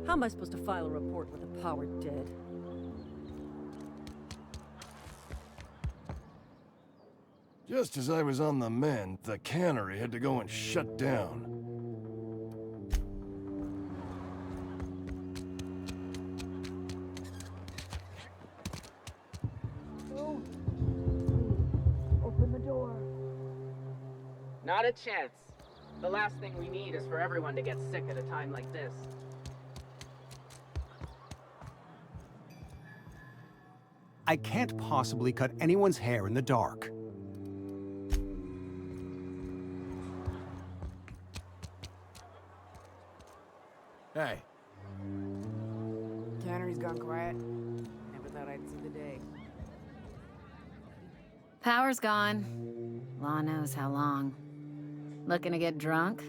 How am I supposed to file a report with the power dead? Just as I was on the mend, the cannery had to go and shut down. Open the door. Not a chance. The last thing we need is for everyone to get sick at a time like this. I can't possibly cut anyone's hair in the dark. Hey. Tannery's gone quiet. Never thought I'd see the day. Power's gone. Law knows how long. Looking to get drunk?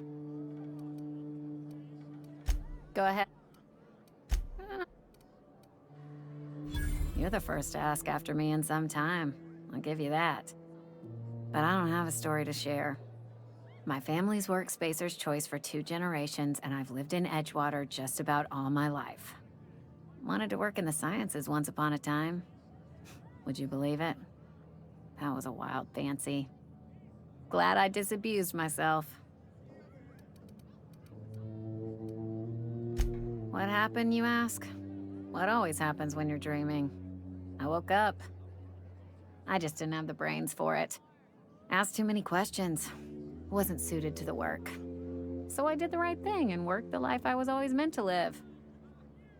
Go ahead. You're the first to ask after me in some time. I'll give you that. But I don't have a story to share. My family's worked Spacer's Choice for 2 generations, and I've lived in Edgewater just about all my life. Wanted to work in the sciences once upon a time. Would you believe it? That was a wild fancy. Glad I disabused myself. What happened, you ask? What always happens when you're dreaming? I woke up. I just didn't have the brains for it. Asked too many questions. Wasn't suited to the work. So I did the right thing and worked the life I was always meant to live.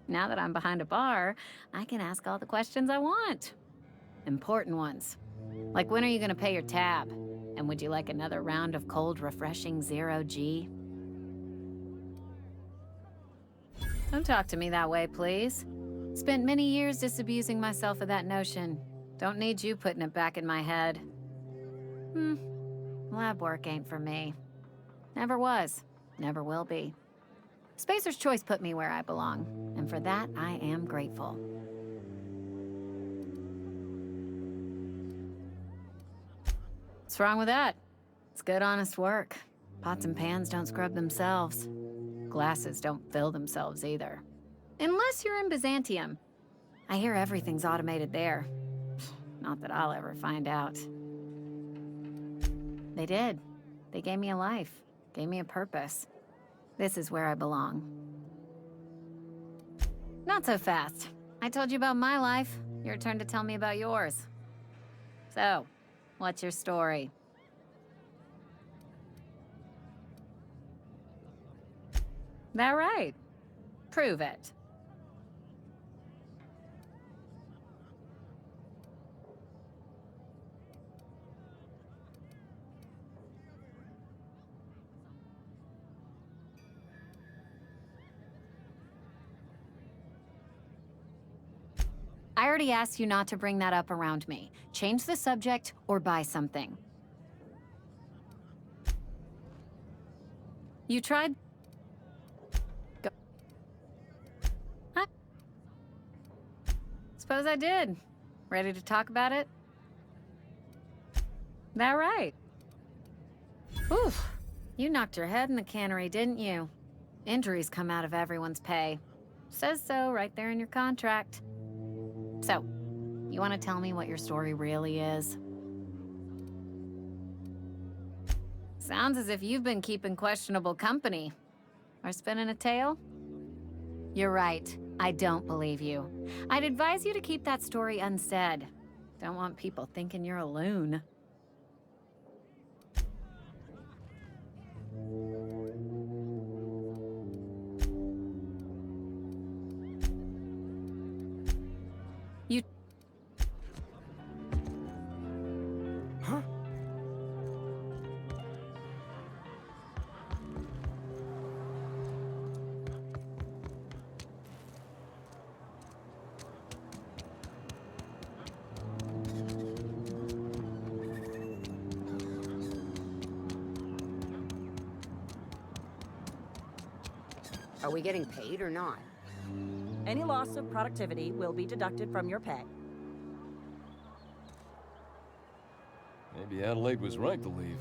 Now that I'm behind a bar, I can ask all the questions I want. Important ones. Like, when are you gonna pay your tab? And would you like another round of cold, refreshing 0G? Don't talk to me that way, please. Spent many years disabusing myself of that notion. Don't need you putting it back in my head. Lab work ain't for me. Never was. Never will be. Spacer's Choice put me where I belong, and for that, I am grateful. What's wrong with that? It's good, honest work. Pots and pans don't scrub themselves. Glasses don't fill themselves either. Unless you're in Byzantium. I hear everything's automated there. Not that I'll ever find out. They did. They gave me a life. Gave me a purpose. This is where I belong. Not so fast. I told you about my life. Your turn to tell me about yours. So, what's your story? That right? Prove it. I already asked you not to bring that up around me. Change the subject or buy something. You tried? Go. Huh? Suppose I did. Ready to talk about it? That right? Oof. You knocked your head in the cannery, didn't you? Injuries come out of everyone's pay. Says so right there in your contract. So, you want to tell me what your story really is? Sounds as if you've been keeping questionable company. Or spinning a tale? You're right. I don't believe you. I'd advise you to keep that story unsaid. Don't want people thinking you're a loon. You... Huh? Are we getting paid or not? Any loss of productivity will be deducted from your pay. Maybe Adelaide was right to leave.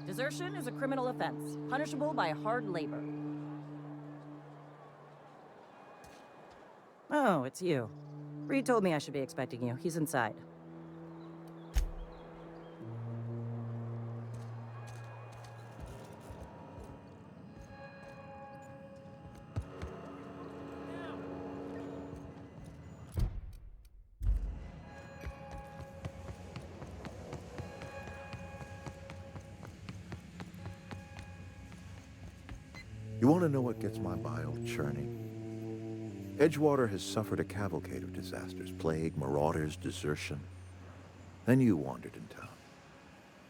Desertion is a criminal offense, punishable by hard labor. Oh, it's you. Reed told me I should be expecting you. He's inside. You want to know what gets my bile churning? Edgewater has suffered a cavalcade of disasters, plague, marauders, desertion. Then you wandered in town.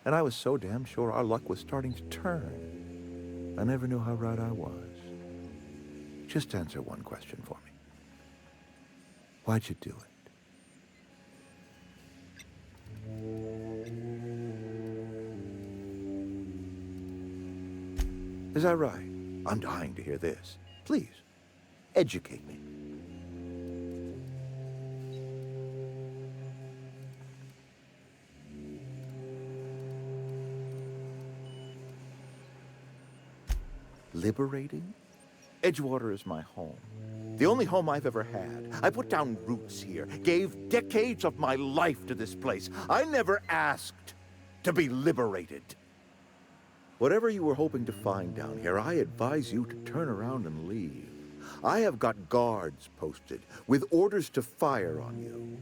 And I was so damn sure our luck was starting to turn. I never knew how right I was. Just answer one question for me. Why'd you do it? Is that right? I'm dying to hear this. Please, educate me. Liberating? Edgewater is my home. The only home I've ever had. I put down roots here, gave decades of my life to this place. I never asked to be liberated. Whatever you were hoping to find down here, I advise you to turn around and leave. I have got guards posted with orders to fire on you.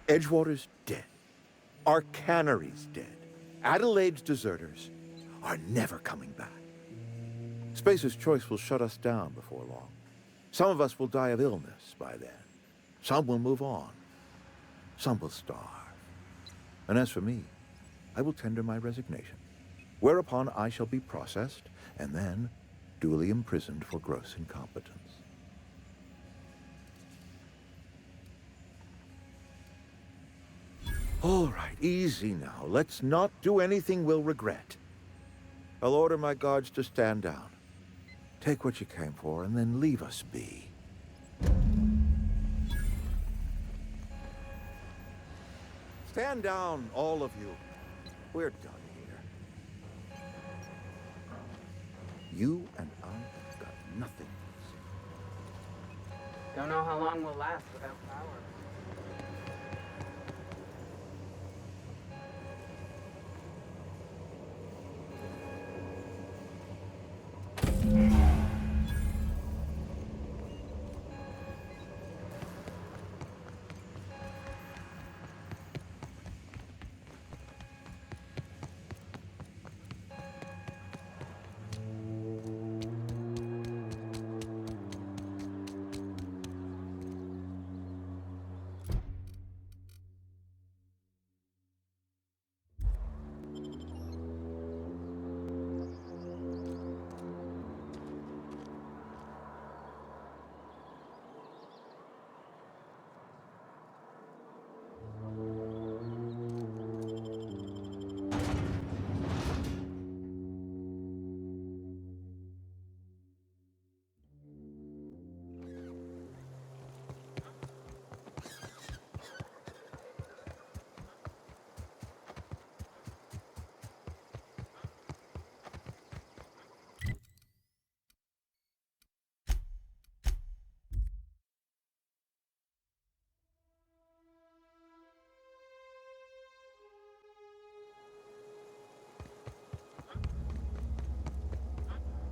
Edgewater's dead. Our cannery's dead. Adelaide's deserters are never coming back. Spacer's Choice will shut us down before long. Some of us will die of illness by then. Some will move on. Some will starve. And as for me, I will tender my resignation, whereupon I shall be processed and then duly imprisoned for gross incompetence. All right, easy now. Let's not do anything we'll regret. I'll order my guards to stand down. Take what you came for and then leave us be. Stand down, all of you. We're done here. You and I have got nothing to say. Don't know how long we'll last without power.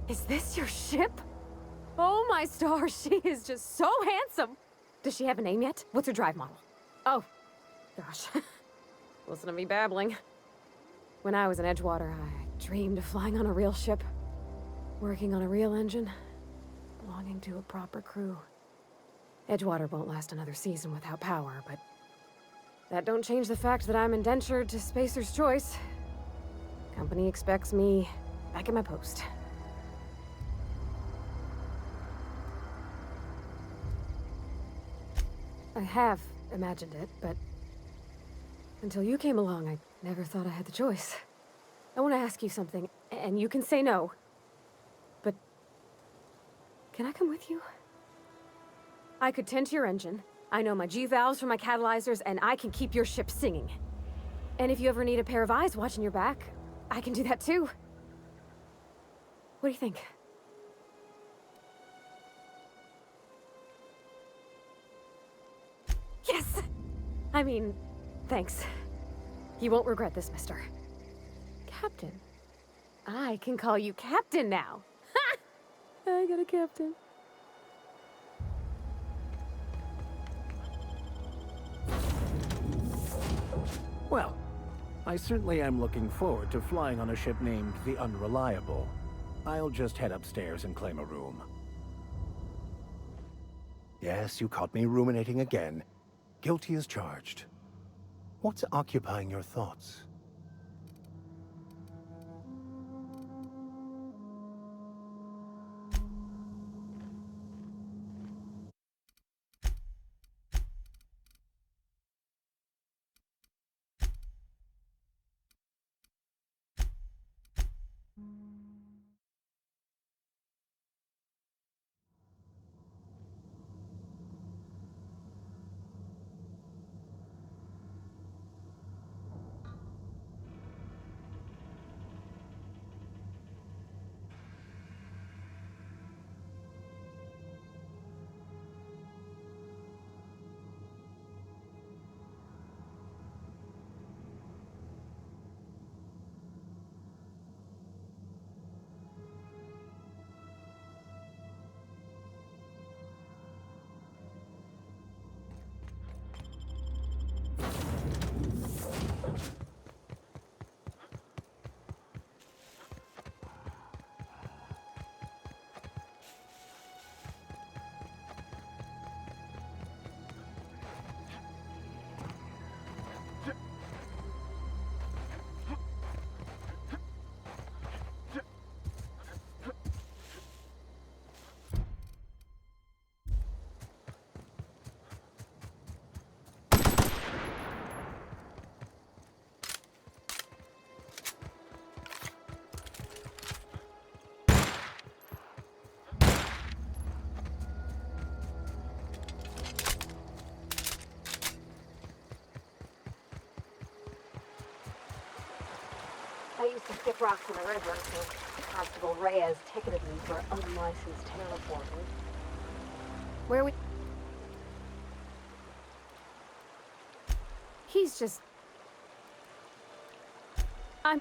Is this your ship? Oh my stars, she is just so handsome. Does she have a name yet? What's her drive model? Oh, gosh. Listen to me babbling. When I was in Edgewater, I dreamed of flying on a real ship, working on a real engine, belonging to a proper crew. Edgewater won't last another season without power, but that don't change the fact that I'm indentured to Spacer's Choice. Company expects me back at my post. I have imagined it, but until you came along, I never thought I had the choice. I want to ask you something, and you can say no, but can I come with you? I could tend to your engine. I know my G-valves for my catalyzers, and I can keep your ship singing. And if you ever need a pair of eyes watching your back, I can do that too. What do you think? Yes! I mean, thanks. You won't regret this, mister. Captain. I can call you Captain now. Ha! I got a captain. Well, I certainly am looking forward to flying on a ship named the Unreliable. I'll just head upstairs and claim a room. Yes, you caught me ruminating again. Guilty as charged. What's occupying your thoughts? I used to skip rocks in the river, so Constable Reyes ticketed me for unlicensed terraforming. Where are we? He's just... I'm...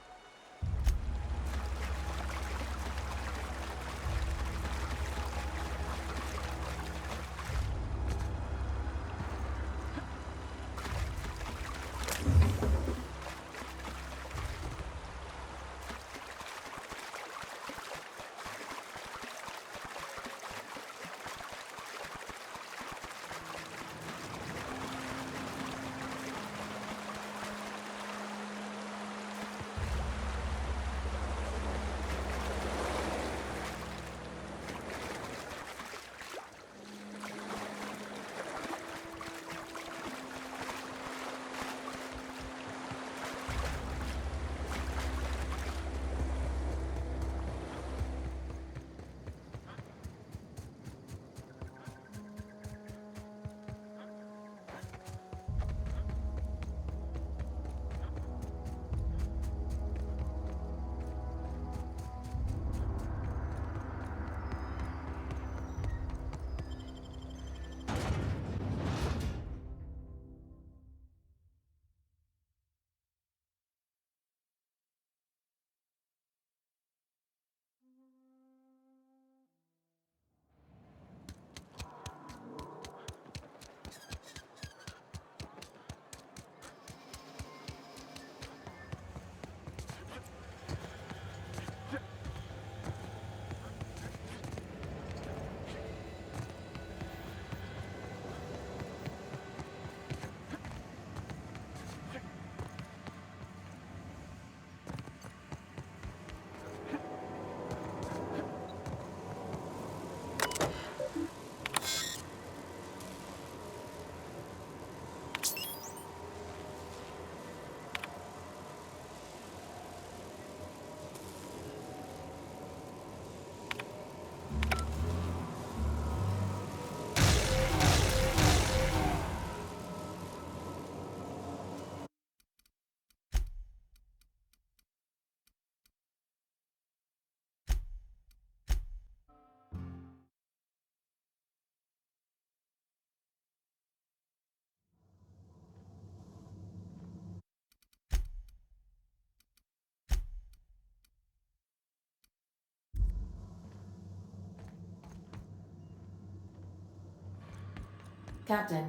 Captain,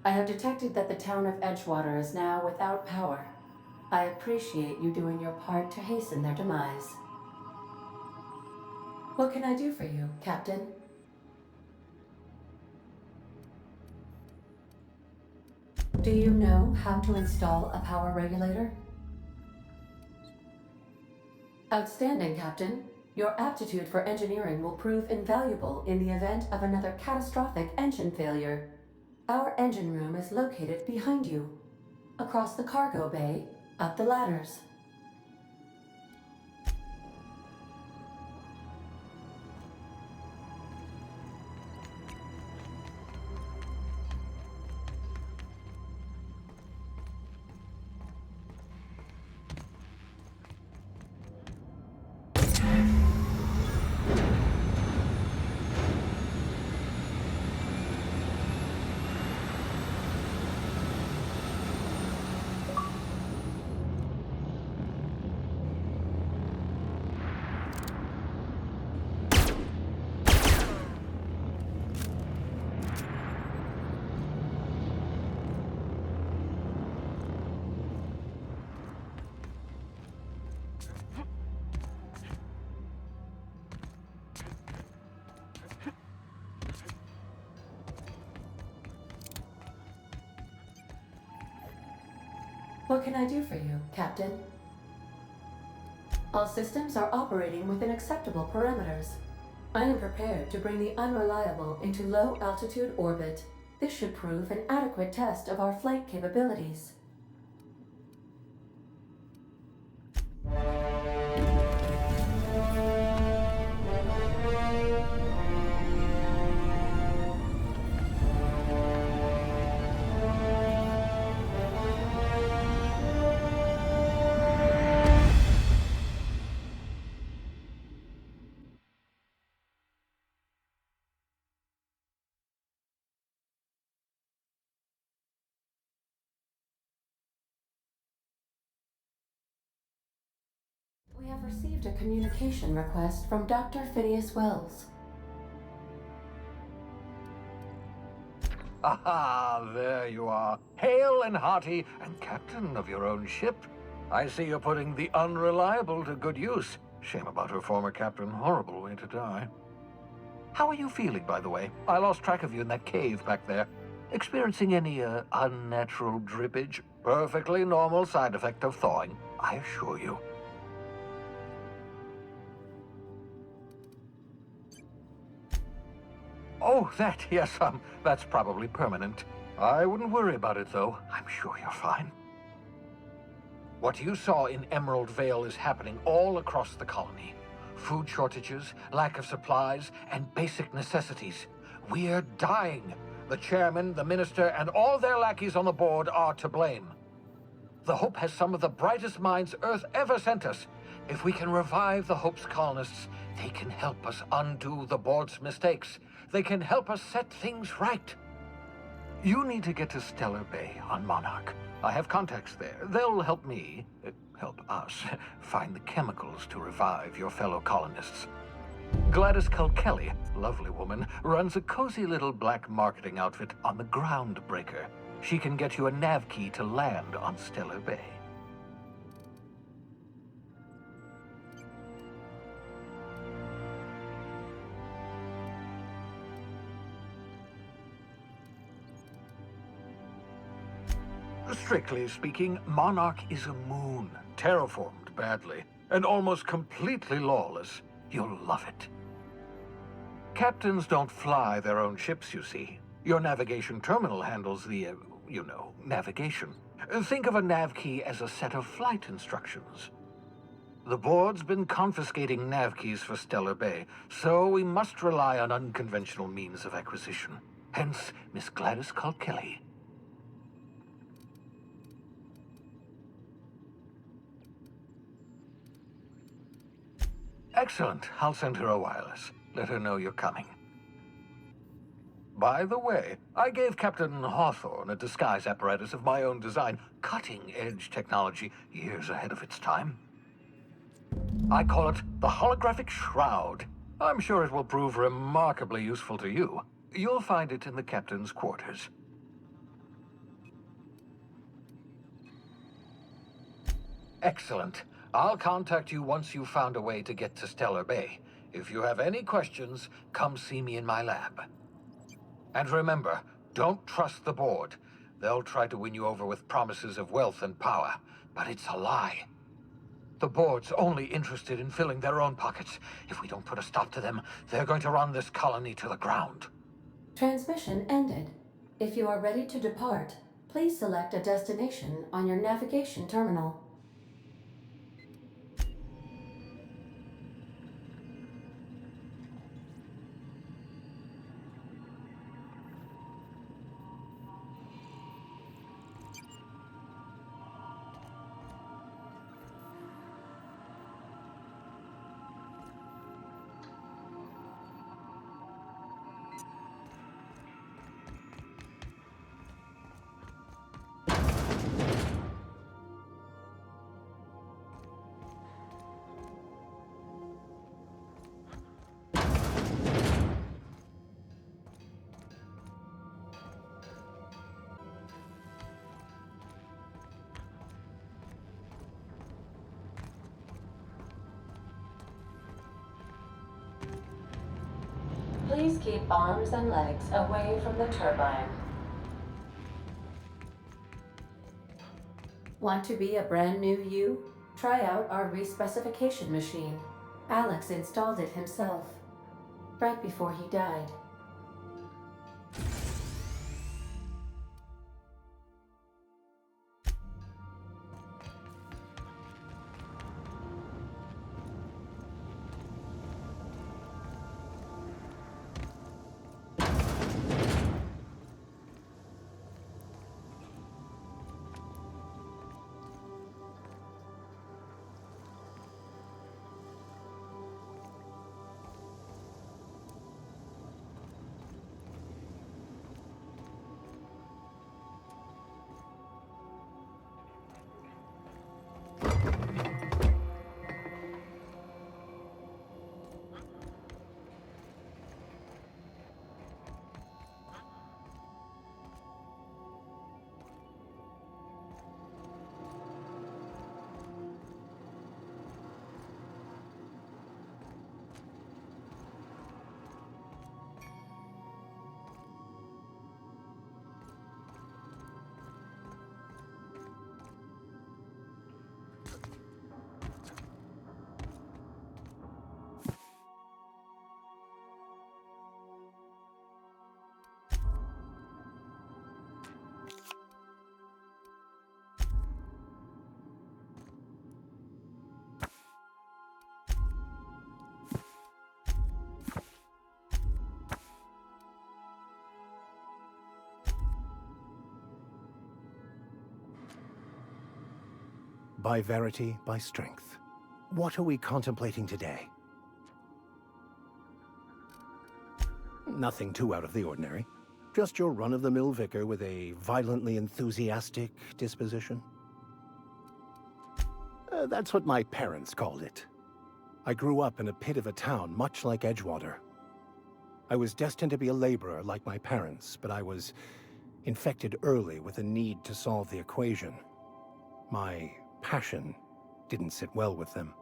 I have detected that the town of Edgewater is now without power. I appreciate you doing your part to hasten their demise. What can I do for you, Captain? Do you know how to install a power regulator? Outstanding, Captain. Your aptitude for engineering will prove invaluable in the event of another catastrophic engine failure. Our engine room is located behind you. Across the cargo bay, up the ladders. What can I do for you, Captain? All systems are operating within acceptable parameters. I am prepared to bring the Unreliable into low-altitude orbit. This should prove an adequate test of our flight capabilities. We have received a communication request from Dr. Phineas Wells. Aha, there you are. Hale and hearty, and captain of your own ship. I see you're putting the Unreliable to good use. Shame about her former captain. Horrible way to die. How are you feeling, by the way? I lost track of you in that cave back there. Experiencing any, unnatural drippage? Perfectly normal side effect of thawing, I assure you. Oh, that, yes, that's probably permanent. I wouldn't worry about it, though. I'm sure you're fine. What you saw in Emerald Vale is happening all across the colony. Food shortages, lack of supplies, and basic necessities. We're dying. The chairman, the minister, and all their lackeys on the board are to blame. The Hope has some of the brightest minds Earth ever sent us. If we can revive the Hope's colonists, they can help us undo the board's mistakes. They can help us set things right. You need to get to Stellar Bay on Monarch. I have contacts there. They'll help me, help us, find the chemicals to revive your fellow colonists. Gladys Kelly, lovely woman, runs a cozy little black marketing outfit on the Groundbreaker. She can get you a nav key to land on Stellar Bay. Strictly speaking, Monarch is a moon, terraformed badly, and almost completely lawless. You'll love it. Captains don't fly their own ships, you see. Your navigation terminal handles the, navigation. Think of a nav key as a set of flight instructions. The board's been confiscating nav keys for Stellar Bay, so we must rely on unconventional means of acquisition. Hence, Miss Gladys Kelly. Excellent. I'll send her a wireless. Let her know you're coming. By the way, I gave Captain Hawthorne a disguise apparatus of my own design, cutting-edge technology, years ahead of its time. I call it the Holographic Shroud. I'm sure it will prove remarkably useful to you. You'll find it in the captain's quarters. Excellent. I'll contact you once you've found a way to get to Stellar Bay. If you have any questions, come see me in my lab. And remember, don't trust the board. They'll try to win you over with promises of wealth and power, but it's a lie. The board's only interested in filling their own pockets. If we don't put a stop to them, they're going to run this colony to the ground. Transmission ended. If you are ready to depart, please select a destination on your navigation terminal. Please keep arms and legs away from the turbine. Want to be a brand new you? Try out our respecification machine. Alex installed it himself, right before he died. By verity, by strength. What are we contemplating today? Nothing too out of the ordinary. Just your run-of-the-mill vicar with a violently enthusiastic disposition. That's what my parents called it. I grew up in a pit of a town much like Edgewater. I was destined to be a laborer like my parents, but I was infected early with a need to solve the equation. My passion didn't sit well with them.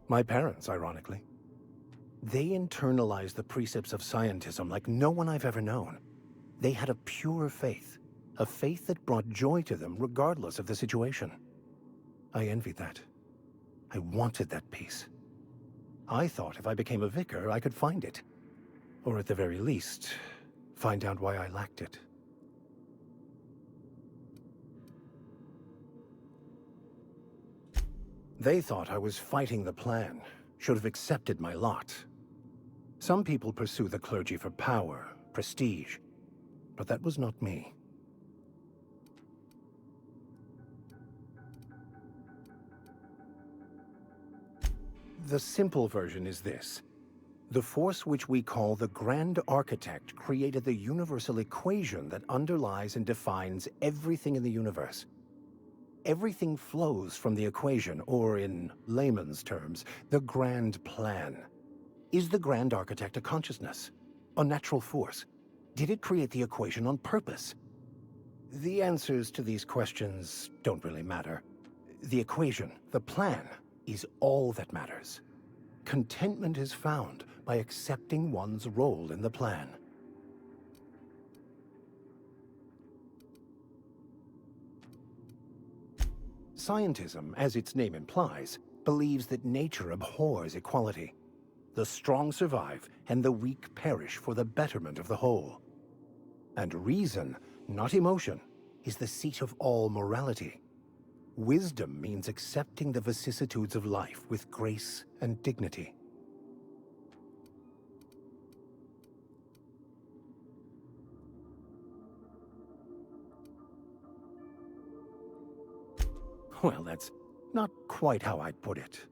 My parents, ironically. They internalized the precepts of scientism like no one I've ever known. They had a pure faith, a faith that brought joy to them regardless of the situation. I envied that. I wanted that peace. I thought if I became a vicar, I could find it. Or at the very least, find out why I lacked it. They thought I was fighting the plan, should have accepted my lot. Some people pursue the clergy for power, prestige, but that was not me. The simple version is this. The force which we call the Grand Architect created the universal equation that underlies and defines everything in the universe. Everything flows from the equation, or in layman's terms, the grand plan. Is the Grand Architect a consciousness? A natural force? Did it create the equation on purpose? The answers to these questions don't really matter. The equation, the plan, is all that matters. Contentment is found by accepting one's role in the plan. Scientism, as its name implies, believes that nature abhors equality. The strong survive, and the weak perish for the betterment of the whole. And reason, not emotion, is the seat of all morality. Wisdom means accepting the vicissitudes of life with grace and dignity. Well, that's not quite how I'd put it.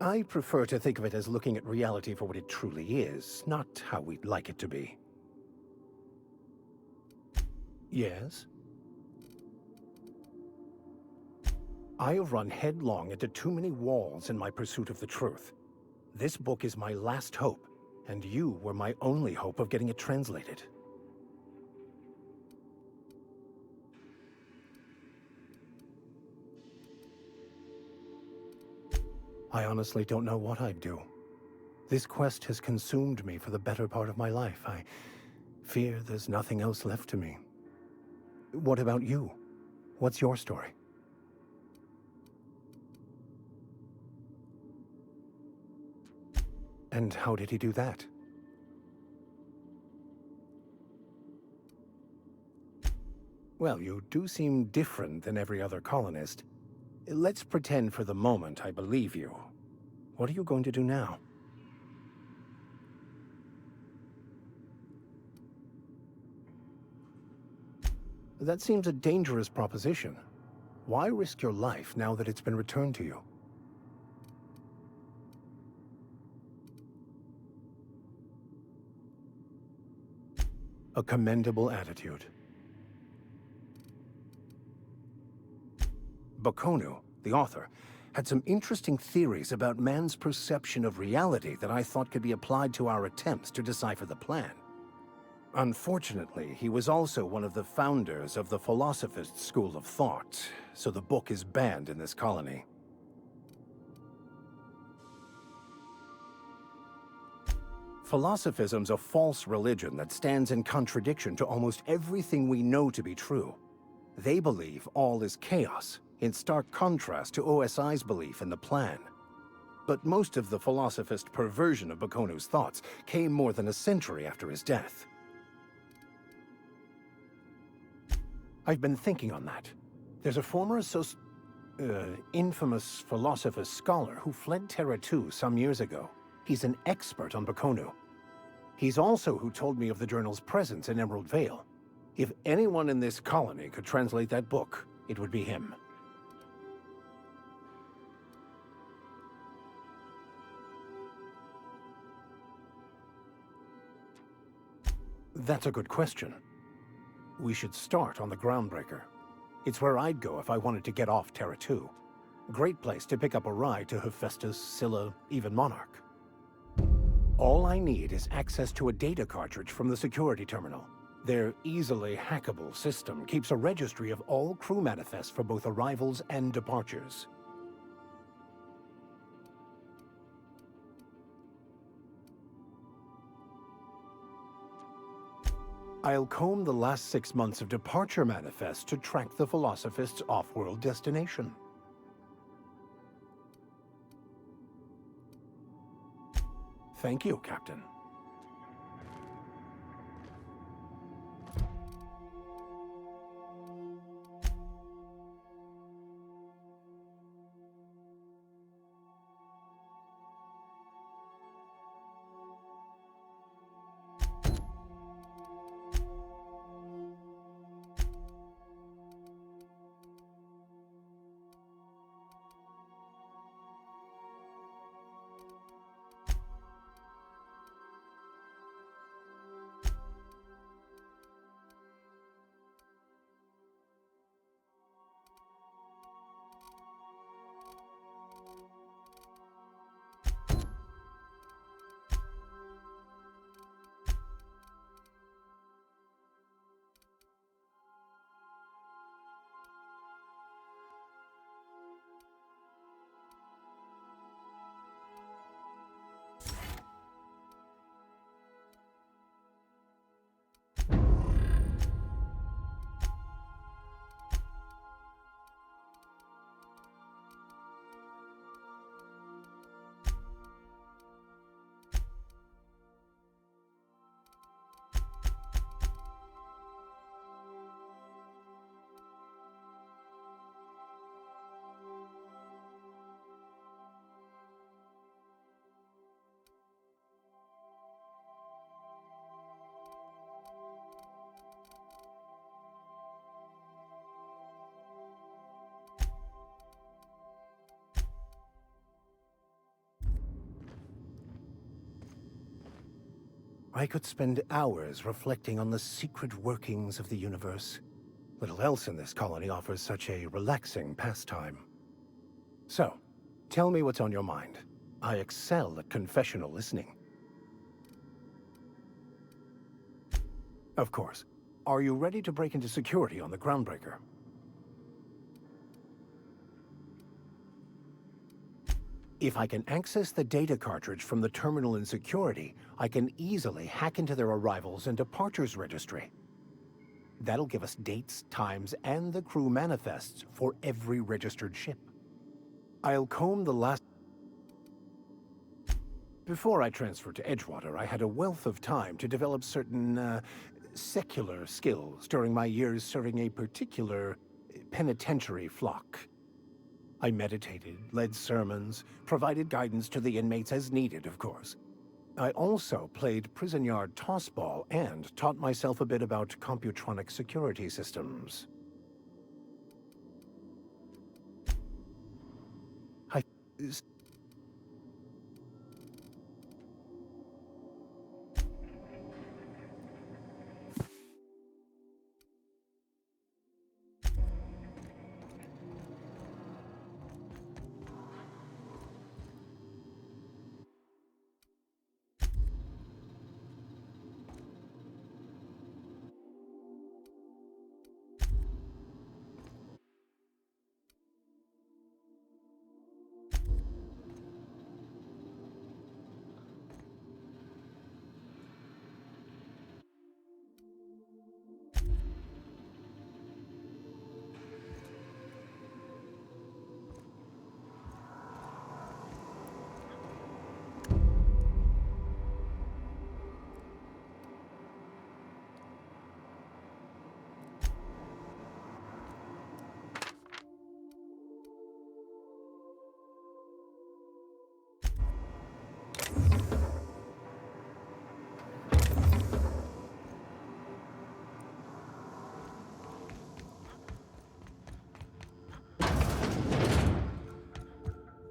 I prefer to think of it as looking at reality for what it truly is, not how we'd like it to be. Yes? I have run headlong into too many walls in my pursuit of the truth. This book is my last hope, and you were my only hope of getting it translated. I honestly don't know what I'd do. This quest has consumed me for the better part of my life. I fear there's nothing else left to me. What about you? What's your story? And how did he do that? Well, you do seem different than every other colonist. Let's pretend for the moment I believe you. What are you going to do now? That seems a dangerous proposition. Why risk your life now that it's been returned to you? A commendable attitude. Bakonu, the author, had some interesting theories about man's perception of reality that I thought could be applied to our attempts to decipher the plan. Unfortunately, he was also one of the founders of the Philosophist school of thought, so the book is banned in this colony. Philosophism's a false religion that stands in contradiction to almost everything we know to be true. They believe all is chaos, in stark contrast to OSI's belief in the plan. But most of the philosophist perversion of Bakonu's thoughts came more than a century after his death. I've been thinking on that. There's a former infamous philosophist scholar who fled Terra 2 some years ago. He's an expert on Bakonu. He's also who told me of the journal's presence in Emerald Vale. If anyone in this colony could translate that book, it would be him. That's a good question. We should start on the Groundbreaker. It's where I'd go if I wanted to get off Terra 2. Great place to pick up a ride to Hephaestus, Scylla, even Monarch. All I need is access to a data cartridge from the security terminal. Their easily hackable system keeps a registry of all crew manifests for both arrivals and departures. I'll comb the last 6 months of departure manifests to track the Philosophist's off-world destination. Thank you, Captain. I could spend hours reflecting on the secret workings of the universe. Little else in this colony offers such a relaxing pastime. So, tell me what's on your mind. I excel at confessional listening. Of course. Are you ready to break into security on the Groundbreaker? If I can access the data cartridge from the terminal in security, I can easily hack into their arrivals and departures registry. That'll give us dates, times, and the crew manifests for every registered ship. I'll comb the last... Before I transferred to Edgewater, I had a wealth of time to develop certain, secular skills during my years serving a particular penitentiary flock. I meditated, led sermons, provided guidance to the inmates as needed, of course. I also played prison yard tossball and taught myself a bit about computronic security systems.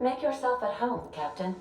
Make yourself at home, Captain.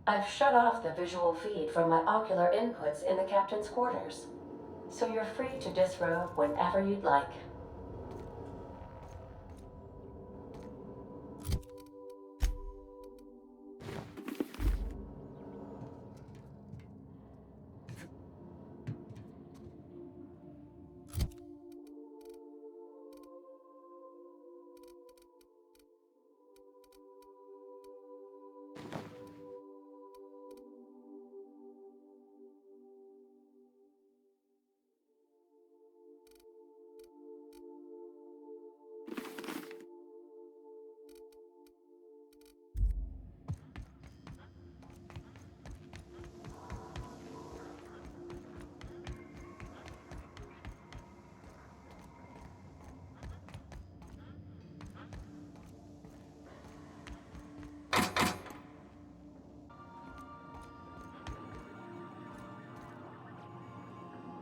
I've shut off the visual feed from my ocular inputs in the captain's quarters, so you're free to disrobe whenever you'd like.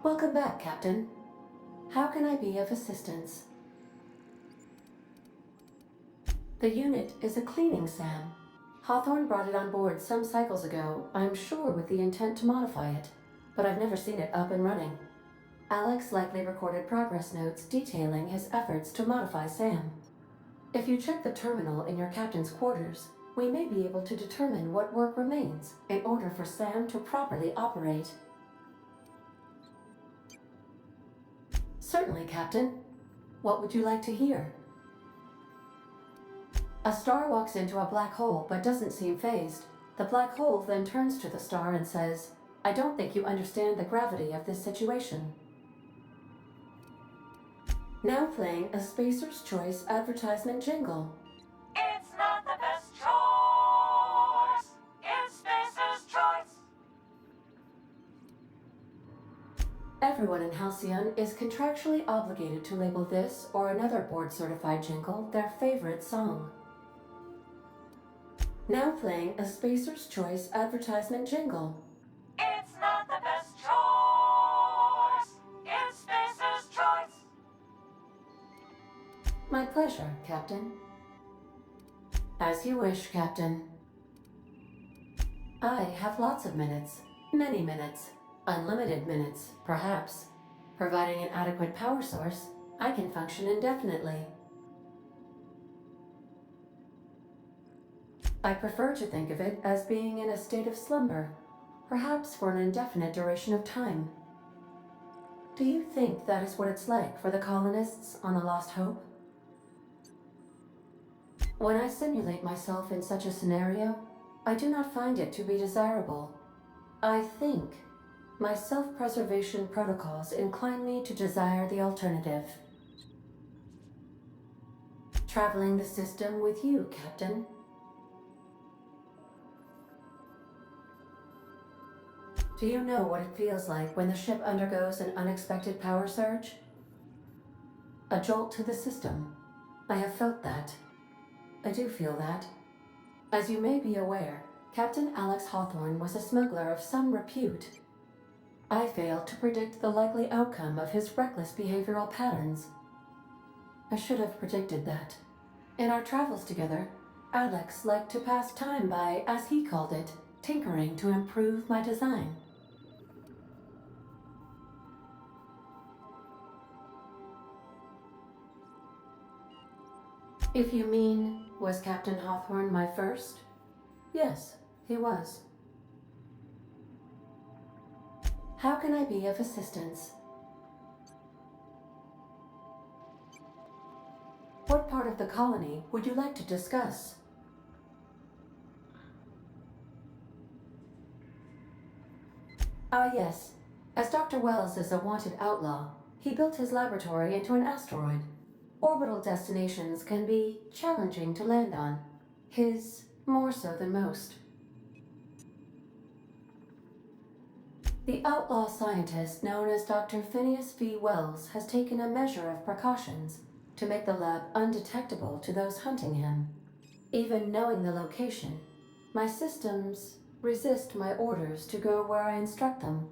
Welcome back, Captain. How can I be of assistance? The unit is a cleaning SAM. Hawthorne brought it on board some cycles ago, I'm sure with the intent to modify it, but I've never seen it up and running. Alex likely recorded progress notes detailing his efforts to modify SAM. If you check the terminal in your captain's quarters, we may be able to determine what work remains in order for SAM to properly operate. Certainly, Captain. What would you like to hear? A star walks into a black hole but doesn't seem phased. The black hole then turns to the star and says, "I don't think you understand the gravity of this situation." Now playing a Spacer's Choice advertisement jingle. It's not the best choice. It's Spacer's Choice. Everyone in Halcyon is contractually obligated to label this or another board-certified jingle their favorite song. Now playing a Spacer's Choice advertisement jingle. It's not the best choice. It's Spacer's Choice. My pleasure, Captain. As you wish, Captain. I have lots of minutes. Many minutes. Unlimited minutes, perhaps. Providing an adequate power source, I can function indefinitely. I prefer to think of it as being in a state of slumber, perhaps for an indefinite duration of time. Do you think that is what it's like for the colonists on the Lost Hope? When I simulate myself in such a scenario, I do not find it to be desirable. I think my self-preservation protocols incline me to desire the alternative. Traveling the system with you, Captain. Do you know what it feels like when the ship undergoes an unexpected power surge? A jolt to the system. I have felt that. I do feel that. As you may be aware, Captain Alex Hawthorne was a smuggler of some repute. I failed to predict the likely outcome of his reckless behavioral patterns. I should have predicted that. In our travels together, Alex liked to pass time by, as he called it, tinkering to improve my design. If you mean, was Captain Hawthorne my first? Yes, he was. How can I be of assistance? What part of the colony would you like to discuss? Ah, yes. As Dr. Wells is a wanted outlaw, he built his laboratory into an asteroid. Orbital destinations can be challenging to land on. His more so than most. The outlaw scientist known as Dr. Phineas V. Wells has taken a measure of precautions to make the lab undetectable to those hunting him. Even knowing the location, my systems resist my orders to go where I instruct them.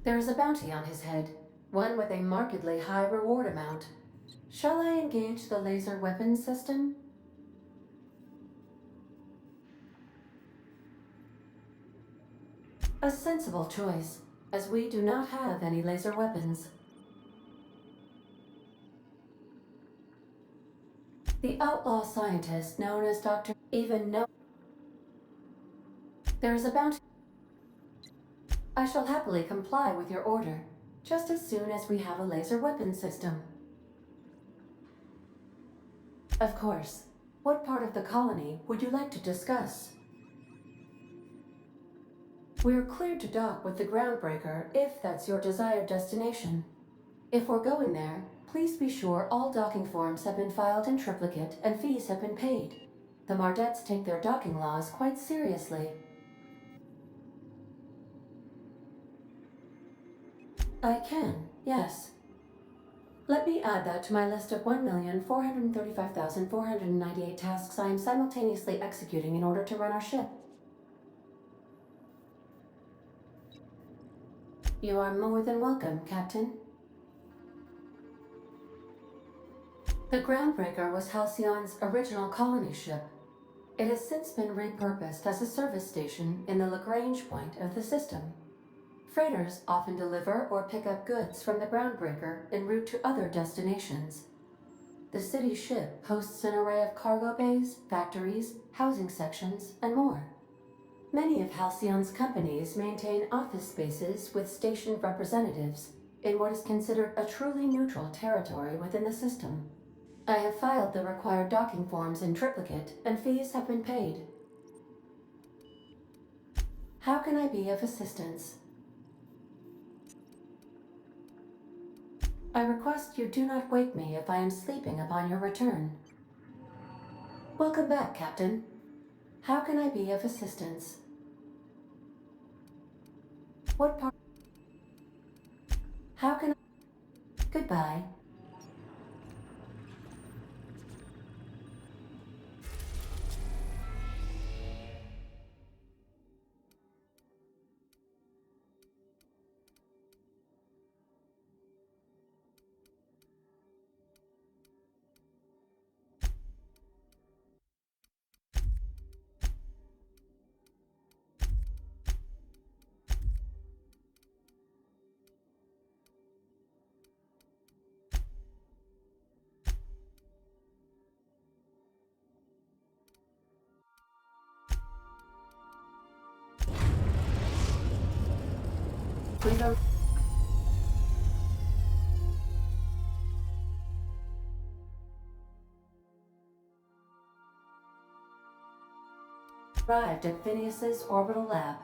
There is a bounty on his head, one with a markedly high reward amount. Shall I engage the laser weapons system? A sensible choice, as we do not have any laser weapons. The outlaw scientist known as Dr. even know there is a bounty. I shall happily comply with your order, just as soon as we have a laser weapon system. Of course. What part of the colony would you like to discuss? We're cleared to dock with the Groundbreaker if that's your desired destination. If we're going there, please be sure all docking forms have been filed in triplicate and fees have been paid. The Mardettes take their docking laws quite seriously. I can, yes. Let me add that to my list of 1,435,498 tasks I am simultaneously executing in order to run our ship. You are more than welcome, Captain. The Groundbreaker was Halcyon's original colony ship. It has since been repurposed as a service station in the Lagrange point of the system. Freighters often deliver or pick up goods from the Groundbreaker en route to other destinations. The city ship hosts an array of cargo bays, factories, housing sections, and more. Many of Halcyon's companies maintain office spaces with stationed representatives in what is considered a truly neutral territory within the system. I have filed the required docking forms in triplicate, and fees have been paid. How can I be of assistance? I request you do not wake me if I am sleeping upon your return. Welcome back, Captain. How can I be of assistance? What part? How can I? Goodbye. Please arrived at Phineas's orbital lab.